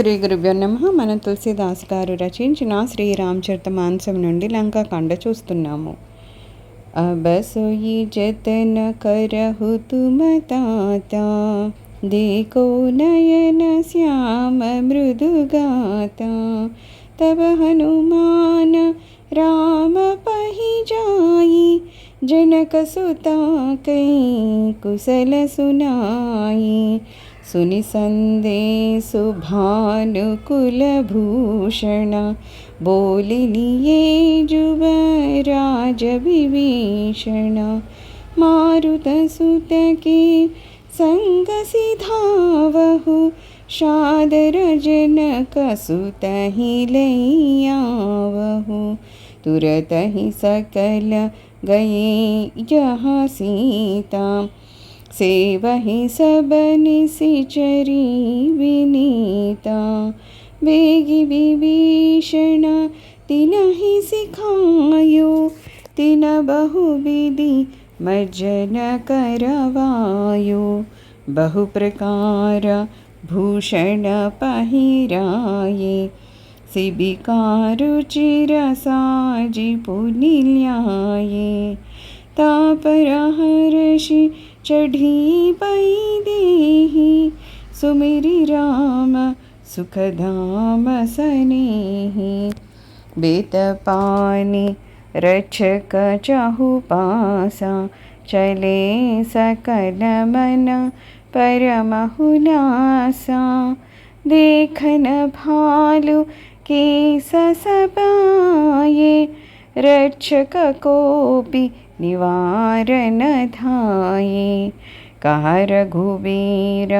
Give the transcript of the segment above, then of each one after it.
శ్రీ గురుభ్యో నమః. మనం తులసీదాస్ గారు రచించిన శ్రీరామచరితమానసం నుండి లంకాకాండ చూస్తున్నాము. అబసొయి జతన करहु तुम ताता, देखो नयन श्याम मृदुगाता, तब हनुमान राम पहि जाई, जनक सुता कई कुशल सुनाई, सुनि संदेशु भानुकुलभूषण, बोलिनिये जुवराज विभीषण, मारुतसुत के संग सिधावहु, सादर जनक सुत ही लैयावहु, तुरत ही सकल गए यहाँ सीता, सेवहि सब निशिचरी विनीता, बेगी विभीषण तिनहि सिखायो, तिन बहुविधि मज्जन करवायो, बहु प्रकार भूषण पहिराये, सिबिकारुचिर साजी पुनिल्याये, तापर हर्षि चढ़ी पई देहि, सुमिरि राम सुखधाम सनेहि, बेतपानि रक्षक चाहु पासा, चले सकल मन परम हुलासा, देखन भालु केस सपाये, रक्षक कोपि निवारन धाये, कहा रघुबीर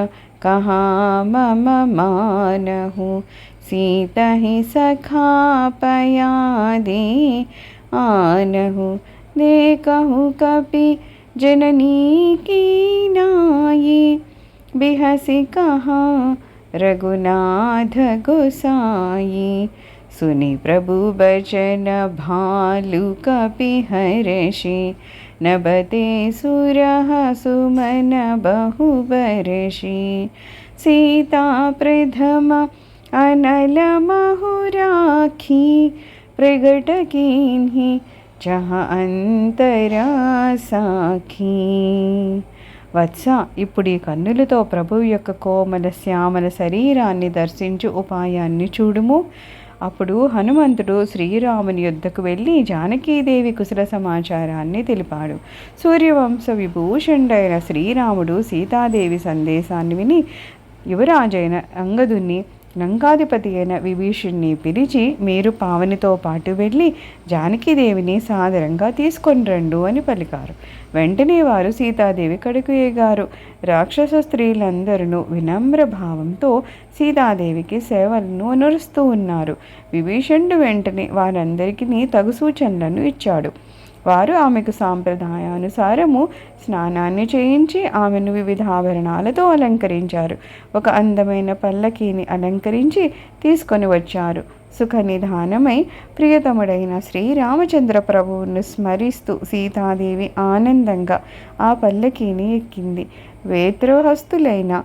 कहाँ मम मानहु, सीता ही सखा पया दे आनहु, देखहु कपि जननी की नाई, बिहसि कहा रघुनाथ गोसाई, सुनि प्रभु बचन भालु कपि हर्षि, नभते सुरह सुमन बहु बर्षि, सीता प्रथम अनल महु राखी, प्रगट कीन्हि जहाँ अंतरा साखी. వత్స, ఇప్పుడు ఈ కన్నులతో ప్రభువు యొక్క కోమల శ్యామల శరీరాన్ని దర్శించు ఉపాయాన్ని చూడుము. అప్పుడు హనుమంతుడు శ్రీరాముని యుద్ధకు వెళ్ళి జానకీదేవి కుశల సమాచారాన్ని తెలిపాడు. సూర్యవంశ విభూషణుడైన శ్రీరాముడు సీతాదేవి సందేశాన్ని విని యువరాజైన అంగదుని, లంకాధిపతి అయిన విభీషణ్ణి పిలిచి, మీరు పావనితో పాటు వెళ్ళి జానకీదేవిని సాదరంగా తీసుకొని రండు అని పలికారు. వెంటనే వారు సీతాదేవి కడకు ఎగారు. రాక్షస స్త్రీలందరూ వినమ్ర భావంతో సీతాదేవికి సేవలను అనురుస్తూ ఉన్నారు. విభీషణుడు వెంటనే వారందరికీ తగు సూచనలను ఇచ్చాడు. వారు ఆమెకు సాంప్రదాయానుసారము స్నానాన్ని చేయించి ఆమెను వివిధ ఆభరణాలతో అలంకరించారు. ఒక అందమైన పల్లకీని అలంకరించి తీసుకొని వచ్చారు. సుఖ నిధానమై ప్రియతముడైన శ్రీరామచంద్ర ప్రభువును స్మరిస్తూ సీతాదేవి ఆనందంగా ఆ పల్లకీని ఎక్కింది. వేత్రోహస్తులైన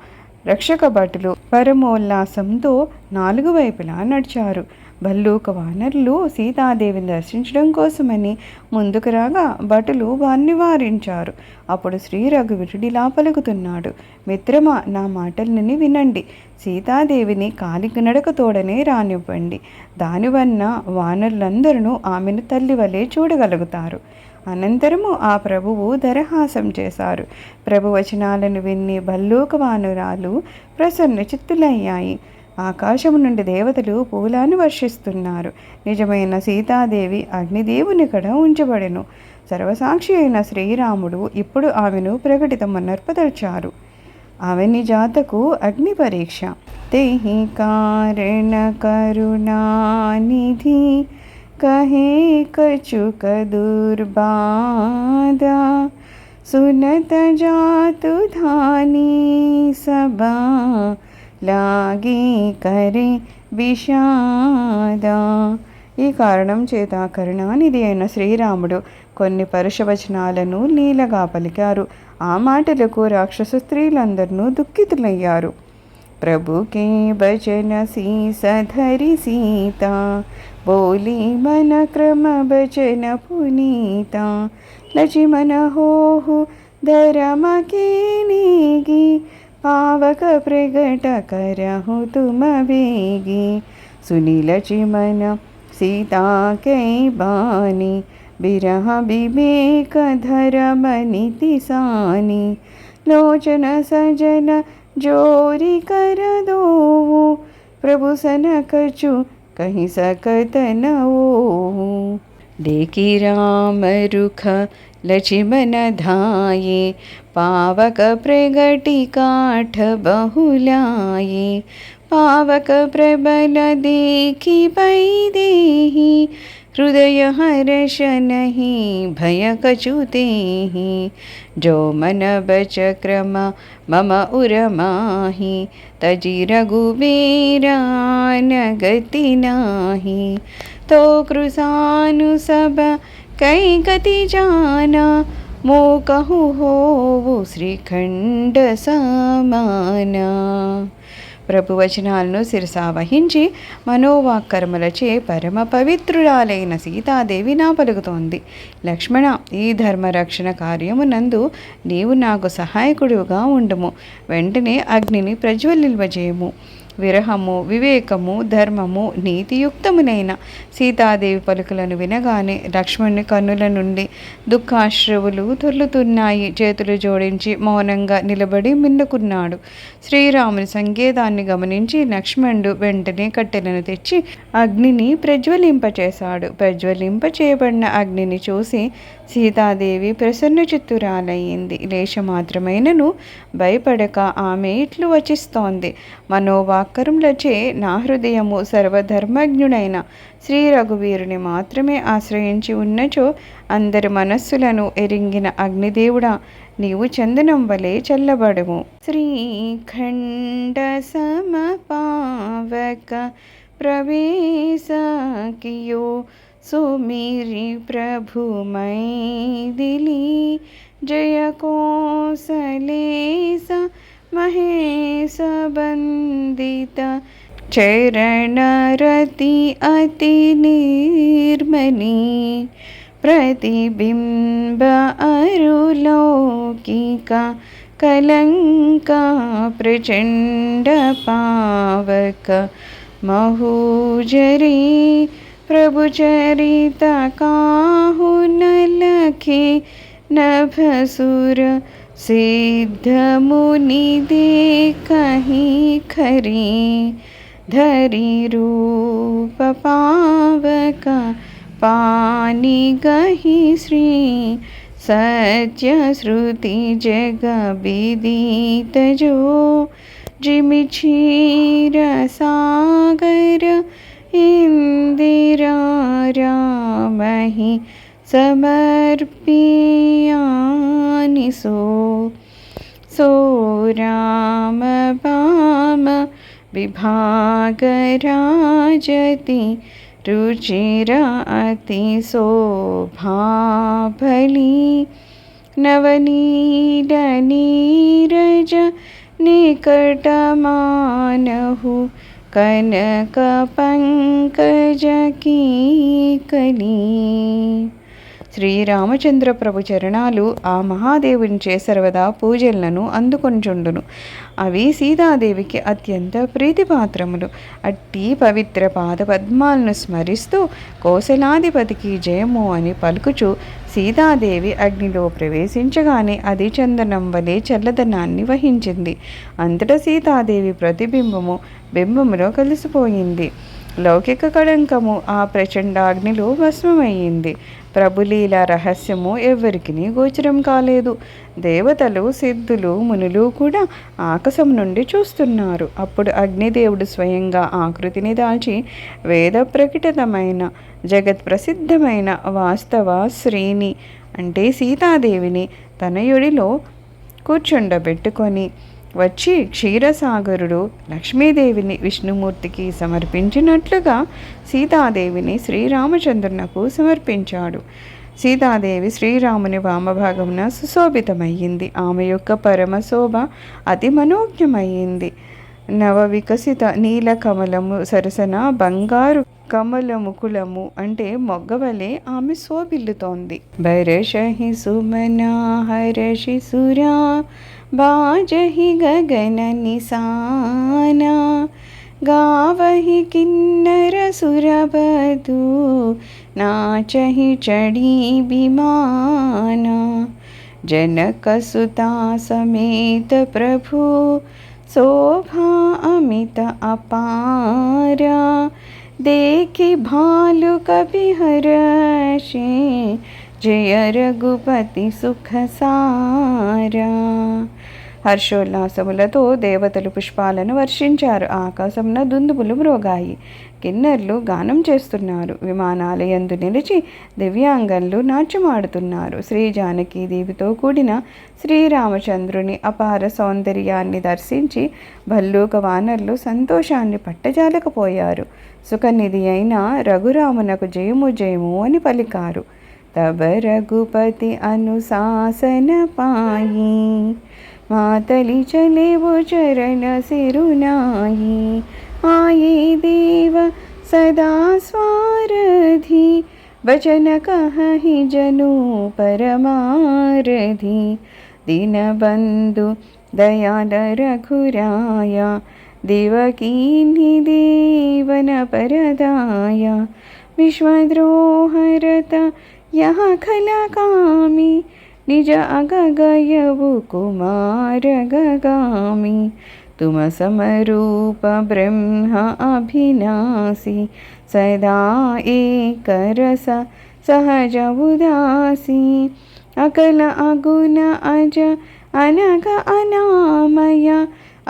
రక్షక భటులు పరమోల్లాసంతో నాలుగు వైపులా నడిచారు. భల్లూక వానరులు సీతాదేవిని దర్శించడం కోసమని ముందుకు రాగా భటులు వారిని వారించారు. అప్పుడు శ్రీ రఘువీరుడిలా పలుకుతున్నాడు, మిత్రమా, నా మాటలని వినండి. సీతాదేవిని కాలికి నడకతోడనే రానివ్వండి. దానివల్ల వానరులందరూ ఆమెను తల్లి వలె చూడగలుగుతారు. అనంతరము ఆ ప్రభువు దరహాసం చేశారు. ప్రభు వచనాలను విన్ని భల్లూక వానరాలు ప్రసన్న చిత్తులయ్యాయి. ఆకాశము నుండి దేవతలు పూలను వర్షిస్తున్నారు. నిజమైన సీతాదేవి అగ్నిదేవుని కడ ఉంచబడెను. సర్వసాక్షి అయిన శ్రీరాముడు ఇప్పుడు ఆమెను ప్రకటితమనర్పదర్చారు. ఆమె నిజాతకు అగ్ని పరీక్ష. తెహి కారణ కరుణానిధి, కహే కచుక దుర్బాధా, సునత జాతు ధాని సభా, లాగి కరే విషాద. ఈ కారణం చేత కరుణానిధి అయిన శ్రీరాముడు కొన్ని పరుషవచనాలను లీలగా పలికారు. ఆ మాటలకు రాక్షస స్త్రీలందరూ దుఃఖితులయ్యారు. प्रभु के बचन शीस धरि सीता, बोली मन क्रम बचन पुनीता। लक्ष्मण होहु धर्म के नेगी, पावक प्रगट करहु तुम बेगी। सुनी लक्ष्मण सीता कै बानी, बिरह विवेक धर्म नीति सानी। लोचन सजन जोरी कर दो, प्रभु सन कछु कहीं सकत न हो। देखी राम रुख लक्ष्मण धाये, पावक प्रगति काठ बहुलाये। पावक प्रबल देखी पैदेहि, हृदय हर्ष नहीं भय कछु तेहि। जो मन बच क्रम मम उर माहि, तजि रघुवीर न गति नाही। तो कृसानु सब कै गति जाना, मो कहु होवु శ్రీఖండ సమానా। ప్రభు వచనాలను శిరసా వహించి మనోవాక్కర్మలచే పరమ పవిత్రురాలైన సీతాదేవి నా పలుకుతోంది. లక్ష్మణ, ఈ ధర్మరక్షణ కార్యమునందు నీవు నాకు సహాయకుడిగా ఉండుము. వెంటనే అగ్నిని ప్రజ్వలింపజేయము. విరహము, వివేకము, ధర్మము, నీతియుక్తమునైన సీతాదేవి పలుకులను వినగానే లక్ష్మణుని కన్నుల నుండి దుఃఖాశ్రువులు దొర్లుతున్నాయి. చేతులు జోడించి మౌనంగా నిలబడి మిన్నుకున్నాడు. శ్రీరాముని సంకేతాన్ని గమనించి లక్ష్మణుడు వెంటనే కట్టెలను తెచ్చి అగ్నిని ప్రజ్వలింపచేశాడు. ప్రజ్వలింపచేయబడిన అగ్నిని చూసి సీతాదేవి ప్రసన్న చిత్తురాలయ్యింది. లేశమాత్రమైనను భయపడక ఆమె ఇట్లు వచిస్తోంది. మనోవాక్కరములచే నా హృదయము సర్వధర్మజ్ఞుడైన శ్రీ రఘువీరుని మాత్రమే ఆశ్రయించి ఉన్నచో, అందరి మనస్సులను ఎరింగిన అగ్నిదేవుడా, నీవు చందనం వలె చల్లబడుము. శ్రీఖండ సమపావక ప్రవేశ కియో, सुमिरि प्रभु मैदिली। जय कौसलेश महेश बंदित, चरण रति अति निर्मली। प्रतिबिंब अरुलौकिका, कलंका प्रचंड पावक। महूजरी प्रभु चरित काहु न लखे, नभसुर सिद्ध मुनि देखहि खरी। धरि रूप पावक पानी गहि श्री, सत्य श्रुति जग विदित जो। जिमि क्षीर सागर इंदिरा रामहि, समर्पियानि सो राम बाम विभाग राजति। रुचिर अति शोभाभली, नवनील नीरज निकट मानहु। कनक पंकज की कली। శ్రీరామచంద్ర ప్రభు చరణాలు ఆ మహాదేవునిచే సర్వదా పూజలను అందుకొంచుండును. అవి సీతాదేవికి అత్యంత ప్రీతిపాత్రములు. అట్టి పవిత్ర పాదపద్మాలను స్మరిస్తూ కోసలాధిపతికి జయము అని పలుకుచు సీతాదేవి అగ్నిలో ప్రవేశించగానే అది చందనం వలె చల్లదనాన్ని వహించింది. అంతటా సీతాదేవి ప్రతిబింబము బింబములో కలిసిపోయింది. లౌకిక కళంకము ఆ ప్రచండాగ్నిలో భస్మమయ్యింది. ప్రభులీల రహస్యము ఎవ్వరికి గోచరం కాలేదు. దేవతలు, సిద్ధులు, మునులు కూడా ఆకాశం నుండి చూస్తున్నారు. అప్పుడు అగ్నిదేవుడు స్వయంగా ఆకృతిని దాల్చి వేద ప్రకటితమైన జగత్ ప్రసిద్ధమైన వాస్తవ శ్రీని అంటే సీతాదేవిని తనయుడిలో కూర్చుండబెట్టుకొని వచ్చి క్షీరసాగరుడు లక్ష్మీదేవిని విష్ణుమూర్తికి సమర్పించినట్లుగా సీతాదేవిని శ్రీరామచంద్రునకు సమర్పించాడు. సీతాదేవి శ్రీరాముని వామభాగమున సుశోభితమయ్యింది. ఆమె యొక్క పరమశోభ అతి మనోజ్ఞమయ్యింది. నవ వికసిత నీల కమలము సరసన బంగారు కమలముకులము అంటే మొగ్గవలే ఆమె శోభిల్లుతోంది. భరషహి సుమనా హరషి సురా బాజహి గగన నిసానా गावहि किन्नर सुरबधू नाचहि चढ़ी विमाना जनक सुता समेत प्रभु शोभा अमित अपारा देखि भालु कपि हर्षे जय रघुपति सुख सारा. హర్షోల్లాసములతో దేవతలు పుష్పాలను వర్షించారు. ఆకాశంన దుందుబులు మ్రోగాయి. కిన్నెర్లు గానం చేస్తున్నారు. విమానాలయందు నిలిచి దివ్యాంగన్లు నాట్యమాడుతున్నారు. శ్రీ జానకీదేవితో కూడిన శ్రీరామచంద్రుని అపార సౌందర్యాన్ని దర్శించి భల్లూక వానర్లు సంతోషాన్ని పట్టజాలకపోయారు. సుఖనిధి అయిన రఘురామునకు జయము జయము అని పలికారు. తబ రఘుపతి అనుశాసన పాయి मातली चले वो चरण सिरुनाई आये देव सदा स्वारधि वचन कहि जनु परमारधि दीनबंधु दयाल रघुराया देवकीनि देवन परदाया विश्वद्रोहरत यह खला कामी निज अगगयवु कुमार गगामी तुम समरूप ब्रह्म अभिनासी सदा एक रस सहज उदासी अकल अगुण अज अनग अनामय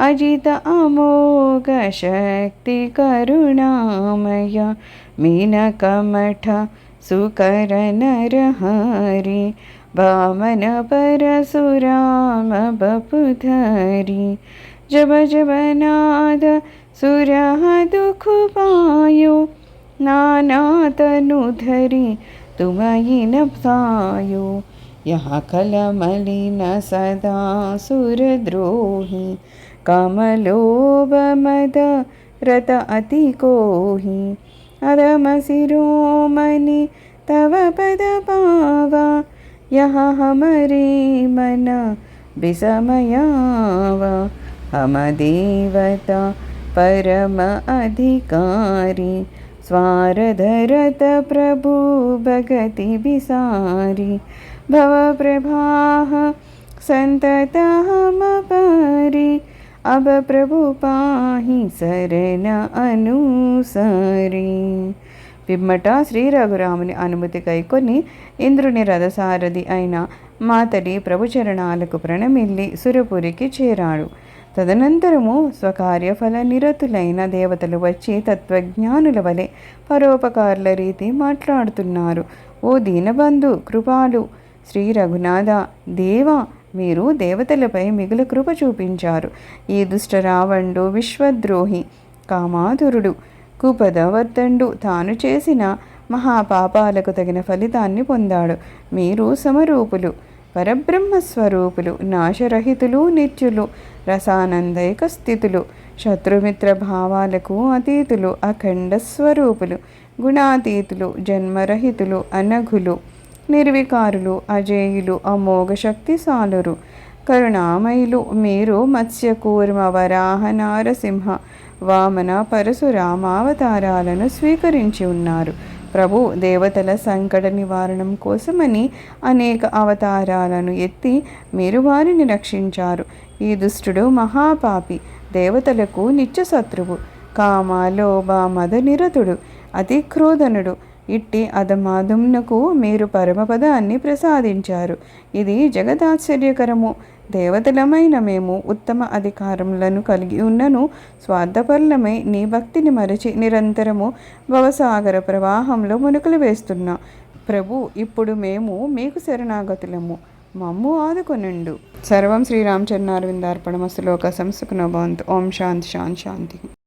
अजित अमोघ शक्ति करुणामय मीनकमठ सुकर नरहरि वामन परशुराम बपुधरी जब जब नाद सुर दुख पायो नाना तनु धरी तुम नयो यहाँ कल मलिन सदा सुरद्रोही कमलोभ मद रत अति कोही अदम शिरोमणि तव पद पावा यहाँ हमारे मन विसमयावा हम देवता परम अधिकारी स्वारधरत प्रभु भगति विसारी भव प्रभाह संतत हम परी अब प्रभु पाहि शरण अनुसरी. పిమ్మట శ్రీ రఘురాముని అనుమతి కైకొని ఇంద్రుని రథసారథి అయిన మాతలి ప్రభుచరణాలకు ప్రణమిల్లి సురపురికి చేరాడు. తదనంతరము స్వకార్యఫల నిరతులైన దేవతలు వచ్చి తత్వజ్ఞానుల వలె పరోపకారుల రీతి మాట్లాడుతున్నారు. ఓ దీనబంధు కృపాలు శ్రీ రఘునాథ దేవా, మీరు దేవతలపై మిగులు కృప చూపించారు. ఈ దుష్ట రావణుడు విశ్వద్రోహి కామాతురుడు కుపదవర్తండు తాను చేసిన మహాపాపాలకు తగిన ఫలితాన్ని పొందాడు. మీరు సమరూపులు, పరబ్రహ్మస్వరూపులు, నాశరహితులు, నిత్యులు, రసానందైక స్థితులు, శత్రుమిత్ర భావాలకు అతీతులు, అఖండ స్వరూపులు, గుణాతీతులు, జన్మరహితులు, అనఘులు, నిర్వికారులు, అజేయులు, అమోఘ శక్తిశాలురు, కరుణామయులు. మీరు మత్స్య కూర్మ వరాహ నారసింహ వామన పరశురామావతారాలను స్వీకరించి ఉన్నారు. ప్రభు దేవతల సంకట నివారణం కోసమని అనేక అవతారాలను ఎత్తి మీరు వారిని రక్షించారు. ఈ దుష్టుడు మహాపాపి, దేవతలకు నిత్య శత్రువు, కామ లోభ మద నిరతుడు, అతి క్రోధనుడు. ఇట్టి అధమాధమునకు మీరు పరమపదాన్ని ప్రసాదించారు. ఇది జగదాశ్చర్యకరము. దేవతలమైన మేము ఉత్తమ అధికారములను కలిగి ఉన్నను స్వార్థపరులమై నీ భక్తిని మరచి నిరంతరము భవసాగర ప్రవాహంలో మునుకలు వేస్తున్నా. ప్రభు, ఇప్పుడు మేము మీకు శరణాగతులము, మమ్ము ఆదుకొనుండు. సర్వం శ్రీరామచరణారవిందార్పణమస్తు. లోక సంసుఖనో భవంతు. ఓం శాంతి శాంతి శాంతి.